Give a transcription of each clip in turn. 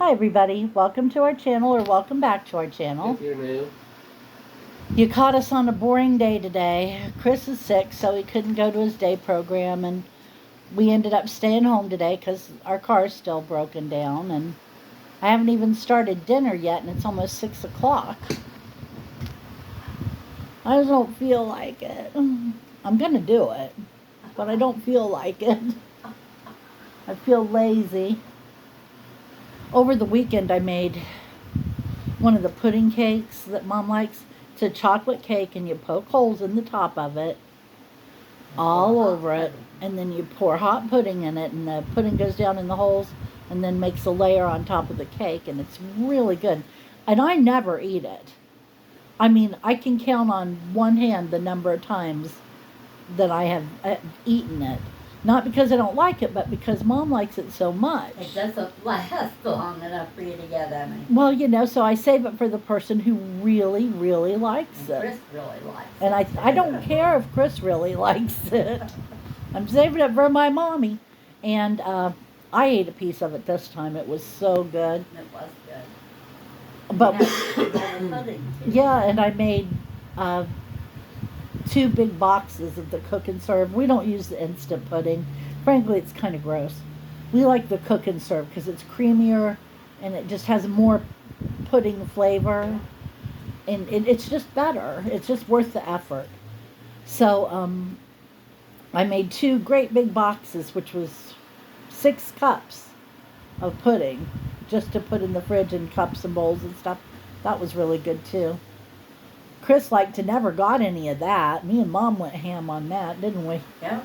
Hi everybody, welcome to our channel, or welcome back to our channel. If you're new. You caught us on a boring day today. Chris is sick, so he couldn't go to his day program, and we ended up staying home today because our car's still broken down, and I haven't even started dinner yet, and it's almost 6 o'clock. I just don't feel like it. I'm gonna do it, but I don't feel like it. I feel lazy. Over the weekend I made one of the pudding cakes that Mom likes. It's a chocolate cake, and you poke holes in the top of it, all over it, and then you pour hot pudding in it, and the pudding goes down in the holes and then makes a layer on top of the cake, and it's really good. And I never eat it. I mean, I can count on one hand the number of times that I have eaten it. Not because I don't like it, but because Mom likes it so much. It doesn't last long enough for you to get any. Well, you know, so I save it for the person who really, really likes it. Chris really likes it. And I don't care if Chris really likes it. I'm saving it for my mommy. And I ate a piece of it this time. It was so good. It was good. But yeah, and I made 2 big boxes of the cook and serve. We don't use the instant pudding. Frankly, it's kind of gross. We like the cook and serve because it's creamier and it just has more pudding flavor, and it's just better. It's just worth the effort. So I made 2 great big boxes, which was 6 cups of pudding just to put in the fridge in cups and bowls and stuff. That was really good too. Chris liked to never got any of that. Me and Mom went ham on that, didn't we? Yeah.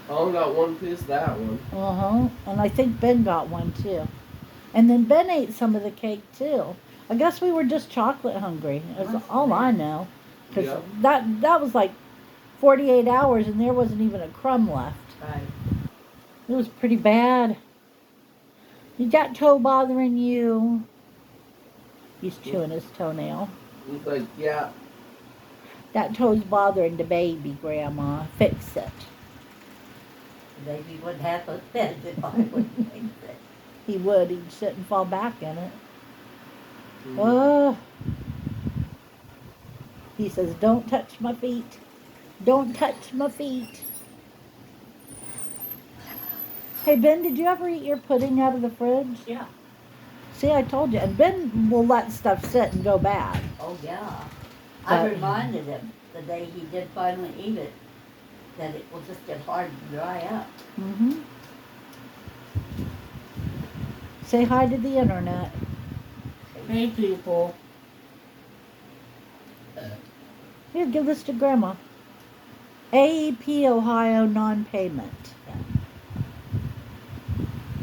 I only got one piece of that one. And I think Ben got one too. And then Ben ate some of the cake too. I guess we were just chocolate hungry. That's all I know. Because that was like 48 hours and there wasn't even a crumb left. Right. It was pretty bad. You got toe bothering you? He's chewing his toenail. He's like, yeah. That toe's bothering the baby, Grandma. Fix it. The baby wouldn't have a bed if I wouldn't fix it. He would. He'd sit and fall back in it. Mm. Oh. He says, don't touch my feet. Don't touch my feet. Hey, Ben, did you ever eat your pudding out of the fridge? Yeah. See, I told you. And Ben will let stuff sit and go bad. Oh, yeah. But I reminded him the day he did finally eat it that it will just get hard to dry up. Mm-hmm. Say hi to the internet. Hey, people. Here, give this to Grandma. AEP Ohio non-payment.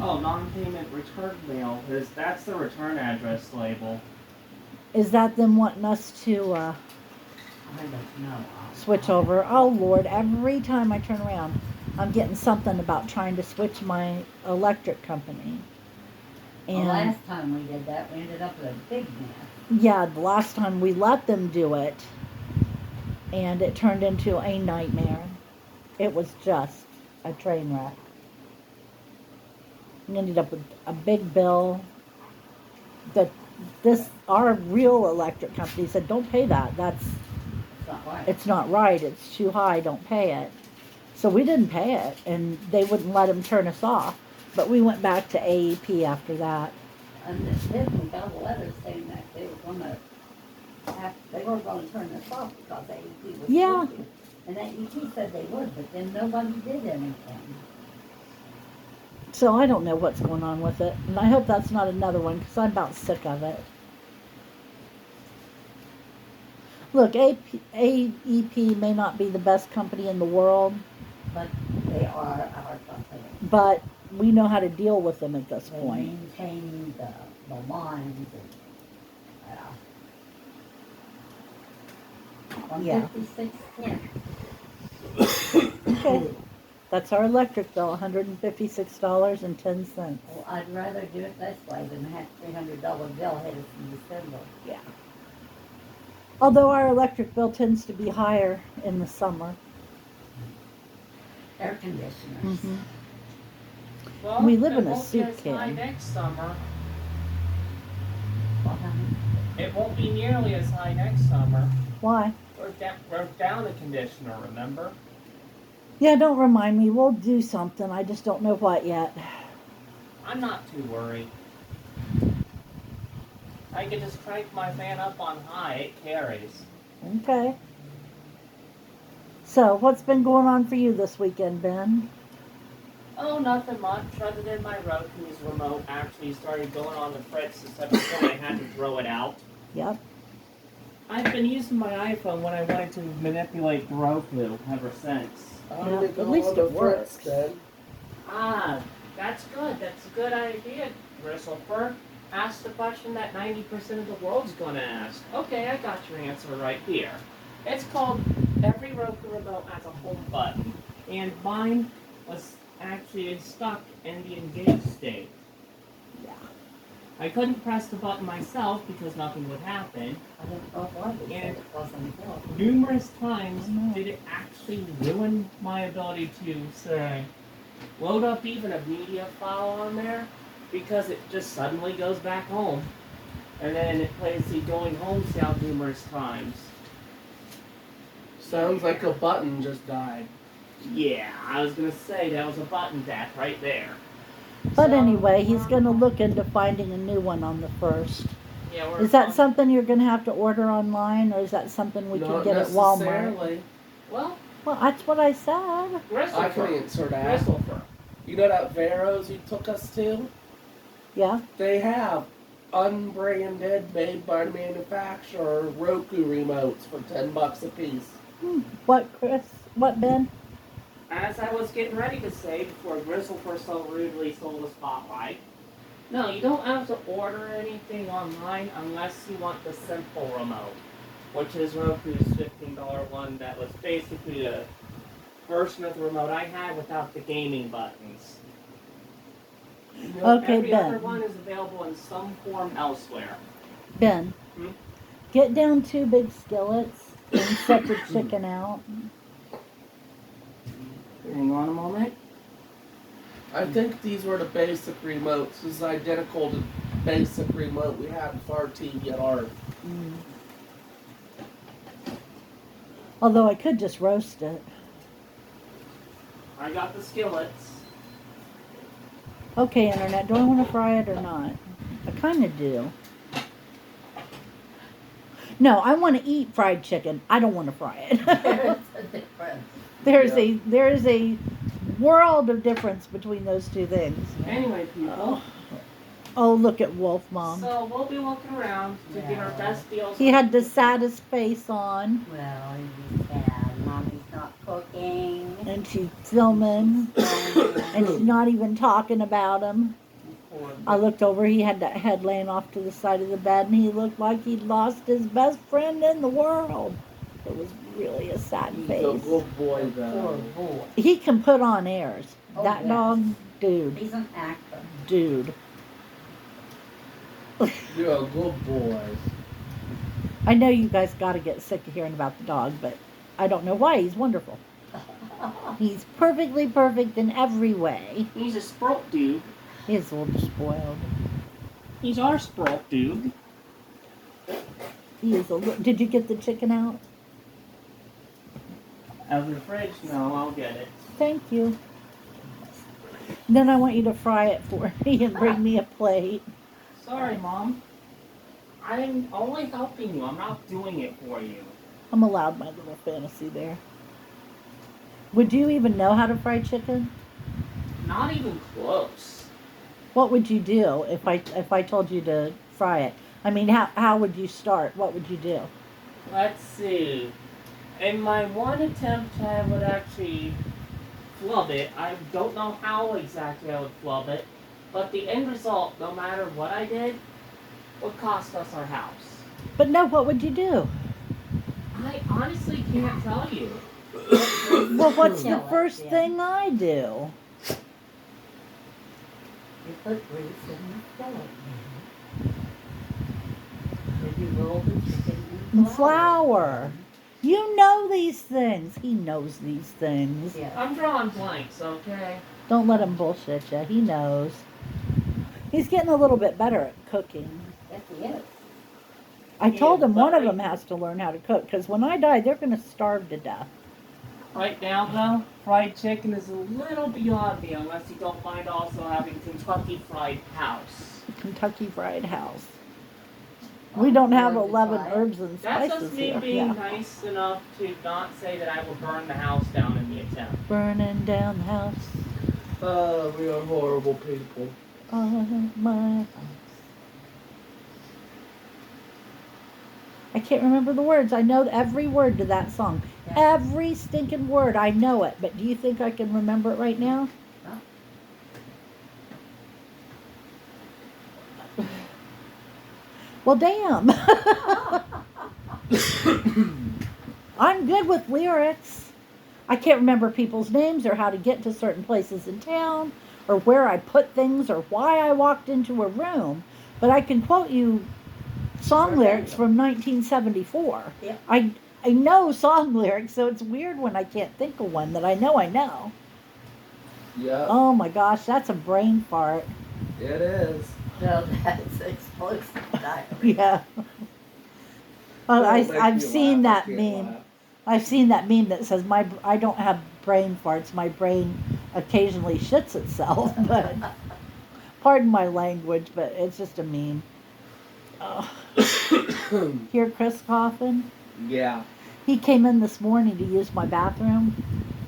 Oh, non-payment return mail, because that's the return address label. Is that them wanting us to I don't know. switch over? Oh, Lord, every time I turn around, I'm getting something about trying to switch my electric company. The And last time we did that, we ended up with a big mess. yeah, the last time we let them do it, and it turned into a nightmare. It was just a train wreck. We ended up with a big bill. Our real electric company said, don't pay that. It's not right. It's not right. It's too high. Don't pay it. So we didn't pay it, and they wouldn't let them turn us off. But we went back to AEP after that. And then we got a letter saying that they were going to turn us off because AEP was Yeah. supposed to. And AEP said they would, but then nobody did anything. So I don't know what's going on with it. And I hope that's not another one, because I'm about sick of it. Look, AEP may not be the best company in the world, But they are our company. but we know how to deal with them at this They point. maintain the lines and, Yeah. 156.10. Okay. That's our electric bill, $156.10. Well, I'd rather do it this way than have $300 bill hit us in December. Yeah. Although our electric bill tends to be higher in the summer. Air conditioners. Mm-hmm. Well, We live in a it won't soup get as high can. next summer. What, honey? It won't be nearly as high next summer. Why? We're down the conditioner, remember? Yeah, don't remind me. We'll do something. I just don't know what yet. I'm not too worried. I can just crank my fan up on high. It carries. Okay. So, what's been going on for you this weekend, Ben? Oh, nothing much, other than my Roku's remote actually started going on the fritz to such a point I had to throw it out. Yep. I've been using my iPhone when I wanted to manipulate the Roku ever since. Yeah, At at least it works. Then. Ah, that's good. That's a good idea, Bristlefer. Ask the question that 90% of the world's gonna ask. Okay, I got your answer right here. It's called every Roku remote has a home button, and mine was actually stuck in the engaged state. Yeah. I couldn't press the button myself because nothing would happen. I didn't know what it And said. It wasn't helpful. numerous times I know. did it actually ruin my ability to, say, load up even a media file on there because it just suddenly goes back home. And then it plays the going home sound numerous times. Sounds like a button just died. Yeah, I was gonna say that was a button death right there. But So, anyway, he's going to look into finding a new one on the 1st. Yeah, we're Is that on- something you're going to have to order online, or is that something we can Not get at Walmart? necessarily. Well, Well, that's what I said. I can Bristlefer. answer that. Bristlefer. You know that Vero's you took us to? Yeah. They have unbranded, made by the manufacturer Roku remotes for $10 a piece. What, Chris? What, Ben? As I was getting ready to say before Bristlefer so rudely stole the spotlight, no, you don't have to order anything online unless you want the simple remote, which is Roku's $15 one that was basically a version of the remote I had without the gaming buttons. Okay, Every other Ben. one is available in some form elsewhere. Ben, Hmm? get down 2 big skillets and set the chicken out. Hang on a moment. I think these were the basic remotes. This is identical to the basic remote we had for our TV at ours. Although I could just roast it. I got the skillets. Okay, Internet, do I want to fry it or not? I kind of do. No, I want to eat fried chicken. I don't want to fry it. There's a difference. There's a world of difference between those two things. Anyway, people. Oh, look at Wolf Mom. So we'll be looking around to get our best deals. He had the saddest face on, Well, he's sad. Mommy's not cooking. and she's filming, and she's not even talking about him. I looked over, he had that head laying off to the side of the bed, and he looked like he'd lost his best friend in the world. It was really a sad He's a face. good boy, Poor though. boy. He can put on airs. Oh, That yes. dog, dude, He's an actor. dude. You're a good boy. I know you guys got to get sick of hearing about the dog, but I don't know why. He's wonderful. He's perfectly perfect in every way. He's a sprout dude. He's a little spoiled. He's our sprout dude. He is a little. Did you get the chicken out? Out of the fridge? No, I'll get it. Thank you. Then I want you to fry it for me and bring me a plate. Sorry, Mom. I'm only helping you. I'm not doing it for you. I'm allowed my little fantasy there. Would you even know how to fry chicken? Not even close. What would you do if I told you to fry it? I mean, how would you start? What would you do? Let's see. In my one attempt, I would actually flub it. I don't know how exactly I would flub it, but the end result, no matter what I did, would cost us our house. But no, what would you do? I honestly can't tell you. Well, what's the Kill it, first yeah. thing I do? You put grease in the skillet. Then you roll the chicken in And flour. You know these things. He knows these things. Yeah. I'm drawing blanks, okay? Don't let him bullshit you. He knows. He's getting a little bit better at cooking. Yes, he is. I told them one of But them has to learn how to cook, because when I die, they're going to starve to death. right now, though, fried chicken is a little beyond me unless you don't mind also having Kentucky Fried House. Kentucky Fried House. We don't have Willing to 11 try it. herbs and That's spices just me here. being Yeah. nice enough to not say that I will burn the house down in the attempt. Burning down the house We are horrible people. on my house. I can't remember the words. I know every word to that song. Yeah. Every stinking word. I know it. But do you think I can remember it right now? No. Well, damn. I'm good with lyrics. I can't remember people's names or how to get to certain places in town or where I put things or why I walked into a room. But I can quote you song lyrics from 1974. Yeah. I know song lyrics, so it's weird when I can't think of one that I know. Yep, Oh my gosh, that's a brain fart. it is. No, that's explosive diarrhea. Yeah. Well, Don't make I've me seen laugh, that I can't meme. laugh. I've seen that meme that says I don't have brain farts. My brain occasionally shits itself, but pardon my language, but it's just a meme. Hear Chris coughing? Yeah. He came in this morning to use my bathroom,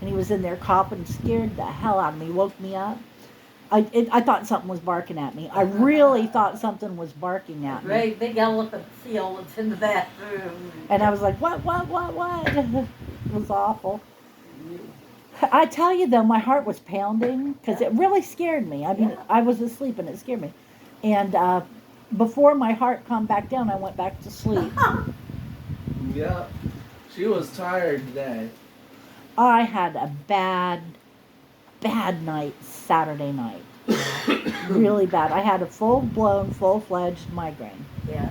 and he was in there coughing, scared the hell out of me, woke me up. I thought something was barking at me. I really thought something was barking at me. Great big elephant seal that's in the bathroom. And I was like, what? It was awful. I tell you though, my heart was pounding because it really scared me. I mean, Yeah. I was asleep and it scared me. And before my heart calmed back down, I went back to sleep. Yep. She was tired today. I had a bad night Saturday night. Really bad. I had a full-blown, full-fledged migraine. Yeah.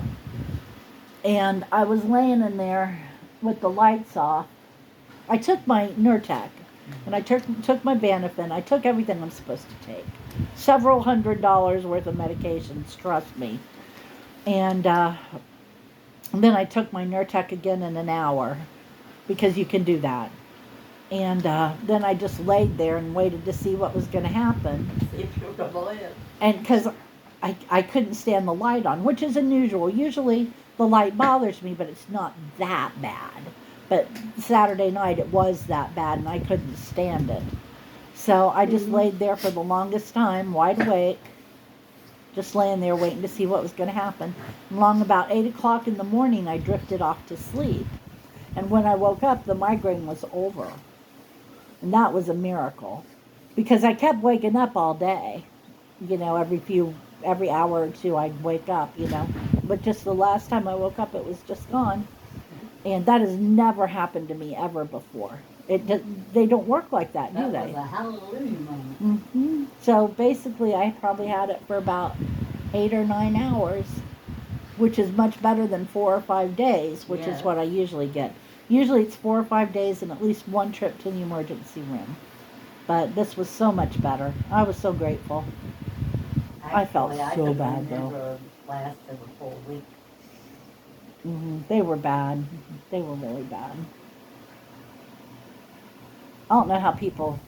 And I was laying in there with the lights off. I took my Nurtec, and I took my Banafin. I took everything I'm supposed to take. Several $100s worth of medications, trust me. And then I took my Nurtec again in an hour, because you can do that. And then I just laid there and waited to see what was going to happen. See if you're gonna live. And because I couldn't stand the light on, which is unusual. Usually the light bothers me, but it's not that bad. But Saturday night it was that bad, and I couldn't stand it. So I just laid there for the longest time, wide awake, just laying there waiting to see what was going to happen. And along about 8 o'clock in the morning, I drifted off to sleep. And when I woke up, the migraine was over. And that was a miracle. Because I kept waking up all day. You know, every hour or two I'd wake up, you know. But just the last time I woke up, it was just gone. And that has never happened to me ever before. They don't work like that, do That they? was a hallelujah moment. Hmm. So basically, I probably had it for about 8 or 9 hours, which is much better than 4 or 5 days, which Yeah. is what I usually get. Usually it's 4 or 5 days and at least one trip to the emergency room. But this was so much better. I was so grateful. I felt Actually, so could bad, though. remember lasted a full week. They were bad. They were really bad. I don't know how people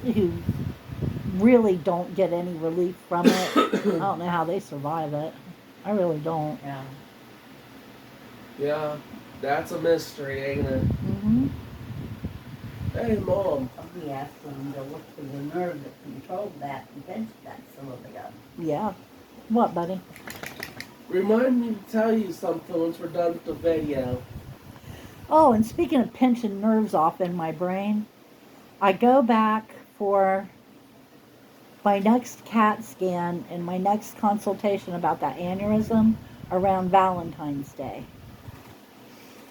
who really don't get any relief from it, I don't know how they survive it. I really don't. Yeah. Yeah. That's a mystery, ain't it? Hmm. Hey, Mom. Somebody asked them to look for the nerve that controlled that and pinched that some of it up. Yeah. What, buddy? Remind me to tell you something once we're done with the video. Oh, and speaking of pinching nerves off in my brain, I go back for my next CAT scan and my next consultation about that aneurysm around Valentine's Day.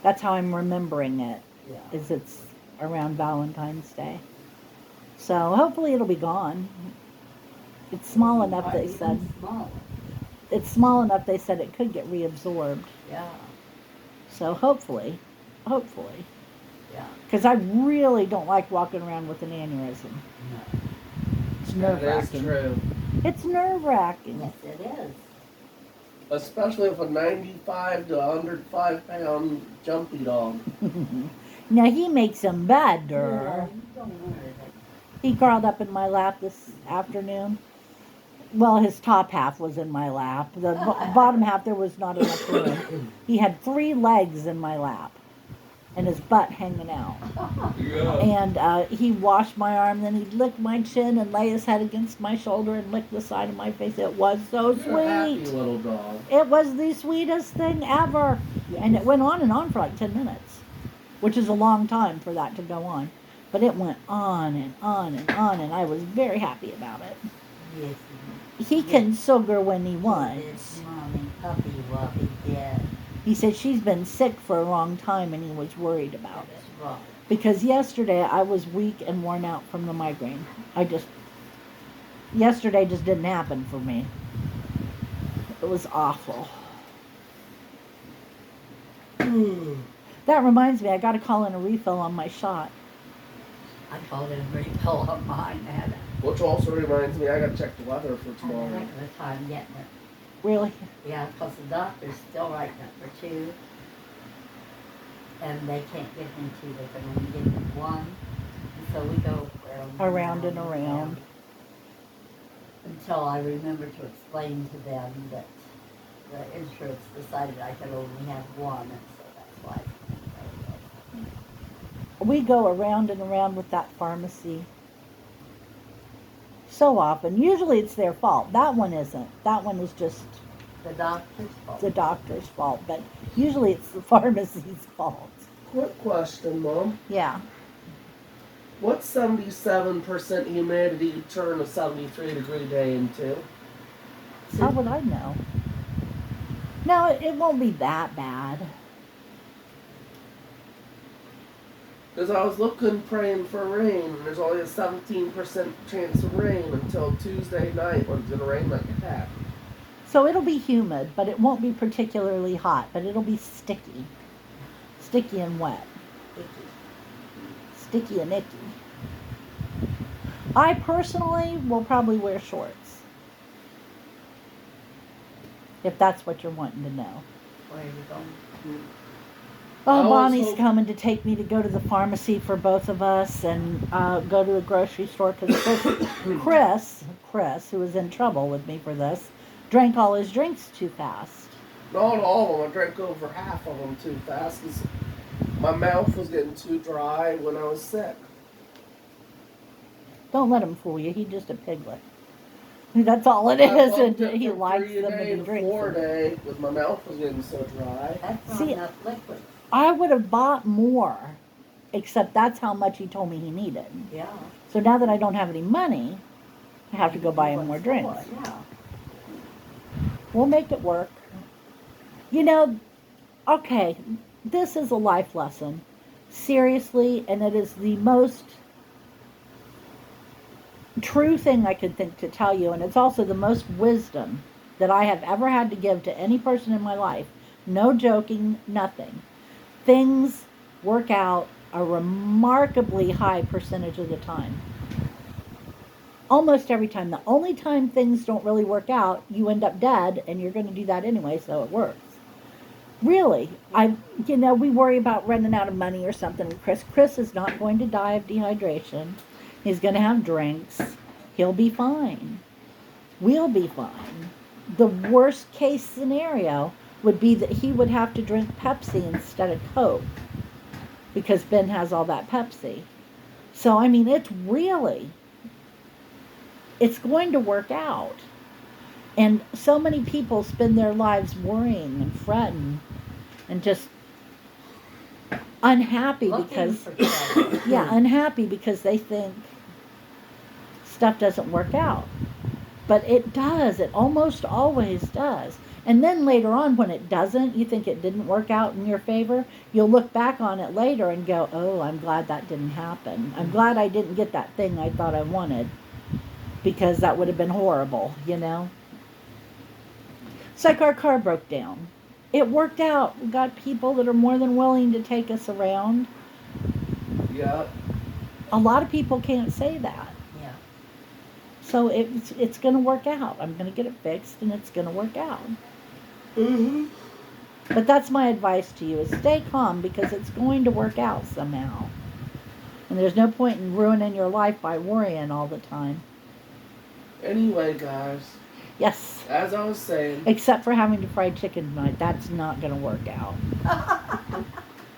That's how I'm remembering it, Yeah. is it's around Valentine's Day. So hopefully it'll be gone. It's small enough, they Even said. smaller. It's small enough, they said it could get reabsorbed. Yeah. So hopefully. Yeah. Because I really don't like walking around with an aneurysm. No. It's That is nerve-wracking. true. It's nerve-wracking. Yes, it is. Especially with a 95 to 105 pound jumpy dog. Now he makes them better. Yeah, you don't want it. He crawled up in my lap this afternoon. Well, his top half was in my lap. The bottom half, there was not enough room. He had 3 legs in my lap and his butt hanging out. Yeah. And he washed my arm, then he licked my chin and lay his head against my shoulder and licked the side of my face. It was so You're a happy sweet. little dog. It was the sweetest thing ever. And it went on and on for like 10 minutes, which is a long time for that to go on. But it went on and on and on, and I was very happy about it. Yes, He can sugar when he wants. this mommy puppy wuppy, yeah. He said she's been sick for a long time, and he was worried about it. That's right. Because yesterday I was weak and worn out from the migraine. Yesterday just didn't happen for me. It was awful. That reminds me, I got to call in a refill on my shot. I called it a refill on mine, and Which also reminds me, I gotta check the weather for I had a tomorrow. heck of a time getting it. Really? Yeah, because the doctor's still writing up for 2. And they can't give me 2, they can only give me 1. And so we go Around and around. Until I remember to explain to them that the insurance decided I could only have 1, and so that's why. We go around and around with that pharmacy so often. Usually it's their fault. That one isn't. That one is just The doctor's fault. the doctor's fault. But usually it's the pharmacy's fault. Quick question, Mom. Yeah. What's 77% humidity turn a 73-degree day into? How would I know? No, it won't be that bad. Because I was looking, praying for rain, and there's only a 17% chance of rain until Tuesday night when it's going to rain like heck. So it'll be humid, but it won't be particularly hot, but it'll be sticky. Sticky and wet. Sticky and icky. I personally will probably wear shorts. If that's what you're wanting to know. Where are you going? Oh, I was Bonnie's hop- coming to take me to go to the pharmacy for both of us and go to the grocery store because Chris, who was in trouble with me for this, drank all his drinks too fast. Not all of them. I drank over half of them too fast because my mouth was getting too dry when I was sick. Don't let him fool you. He's just a piglet. That's all it I is, bumped and it he from likes 3 a them day and he to drinks 4 a them. day because my mouth was getting so dry. That's not See, enough liquid. I would have bought more, except that's how much he told me he needed. Yeah. So now that I don't have any money, I have to go buy him more What's drinks. for, yeah. We'll make it work. You know, okay, this is a life lesson. Seriously, and it is the most true thing I could think to tell you, and it's also the most wisdom that I have ever had to give to any person in my life. No joking, nothing. Things work out a remarkably high percentage of the time. Almost every time. The only time things don't really work out, you end up dead, and you're going to do that anyway, so it works. Really, we worry about running out of money or something with Chris. Chris is not going to die of dehydration. He's going to have drinks. He'll be fine. We'll be fine. The worst case scenario would be that he would have to drink Pepsi instead of Coke because Ben has all that Pepsi. So, I mean, it's going to work out. And so many people spend their lives worrying and fretting and just unhappy Looking because, for trouble. unhappy because they think stuff doesn't work out. But it does. It almost always does. And then later on, when it doesn't, you think it didn't work out in your favor, you'll look back on it later and go, oh, I'm glad that didn't happen. I'm glad I didn't get that thing I thought I wanted because that would have been horrible, you know? It's like our car broke down. It worked out. We got people that are more than willing to take us around. Yeah. A lot of people can't say that. Yeah. So it's going to work out. I'm going to get it fixed and it's going to work out. Mm-hmm. But that's my advice to you, is stay calm, because it's going to work out somehow. And there's no point in ruining your life by worrying all the time. Anyway, guys, Yes. as I was saying, Except for having to fry chicken tonight. That's not going to work out.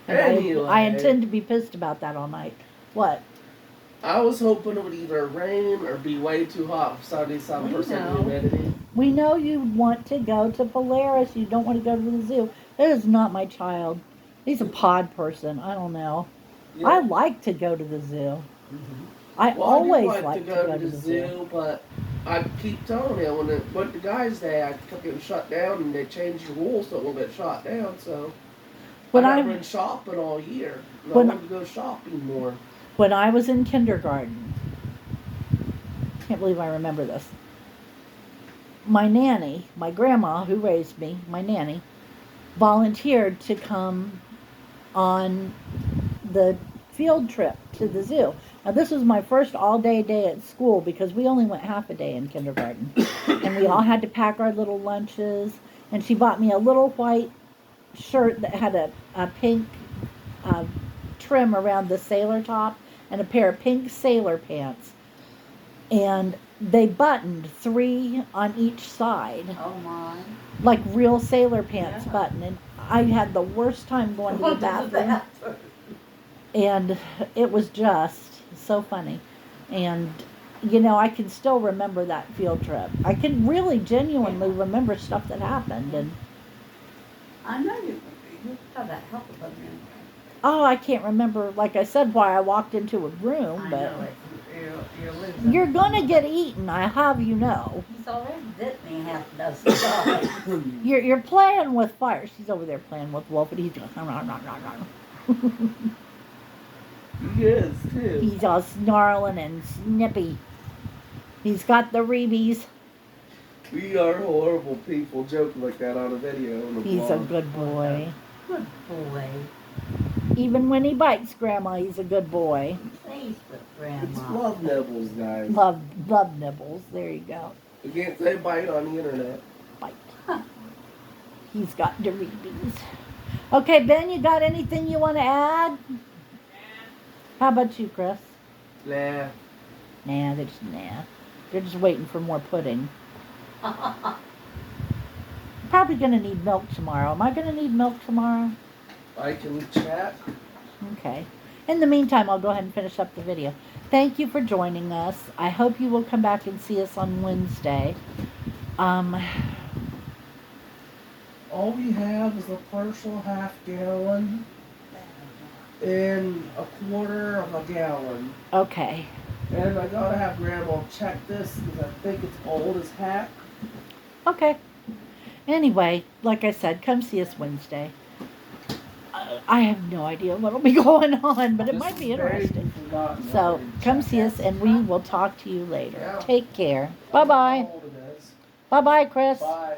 And Anyway. I intend to be pissed about that all night. What? I was hoping it would either rain or be way too hot for 77% know. humidity. We know you want to go to Polaris. You don't want to go to the zoo. That is not my child. He's a pod person. I don't know. Yeah. I like to go to the zoo. Mhm. I Well, always I do like to go to the zoo. but I keep telling you, when it went to Guys' Day, I kept getting shut down, and they changed the rules so it will get shut down. So When I've I been shopping all year. And I When- want to go shopping more. when I was in kindergarten, can't believe I remember this. My nanny, my grandma who raised me, my nanny, volunteered to come on the field trip to the zoo. Now, this was my first all-day day at school, because we only went half a day in kindergarten. And we all had to pack our little lunches. And she bought me a little white shirt that had a pink trim around the sailor top, and a pair of pink sailor pants. And they buttoned 3 on each side, Oh my. like real sailor pants Yeah. button. And I had the worst time going to the bathroom. And it was just so funny. And, you know, I can still remember that field trip. I can really genuinely remember stuff that happened. And, I know you have that help with them. oh, I can't remember, like I said, why I walked into a room, I but know it. You're losing. you're going to get eaten, I have you know. He's already bit me half a dozen times. You're playing with fire. She's over there playing with Wolf, and he's going, He is, too. he's all snarling and snippy. He's got the reebies. We are horrible people joking like that on a video. On a He's a blog. good boy. Good boy. Even when he bites Grandma, he's a good boy. Please with It's Grandma. love nibbles, guys. Love nibbles. There you go. You can't say bite on the internet. Bite. He's got the reebies. Okay, Ben, you got anything you want to add? How about you, Chris? Nah. Nah, they're just waiting for more pudding. Probably gonna need milk tomorrow. Am I gonna need milk tomorrow? I can chat. Okay. In the meantime, I'll go ahead and finish up the video. Thank you for joining us. I hope you will come back and see us on Wednesday. All we have is a partial half gallon and a quarter of a gallon. Okay. And I gotta have Grandma check this because I think it's old as heck. Okay. Anyway, like I said, come see us Wednesday. I have no idea what'll be going on, but it This might be is very interesting. forgotten So already. come see us, and we will talk to you later. Yeah. Take care. Bye-bye. How old it is. Bye-bye, Chris. Bye.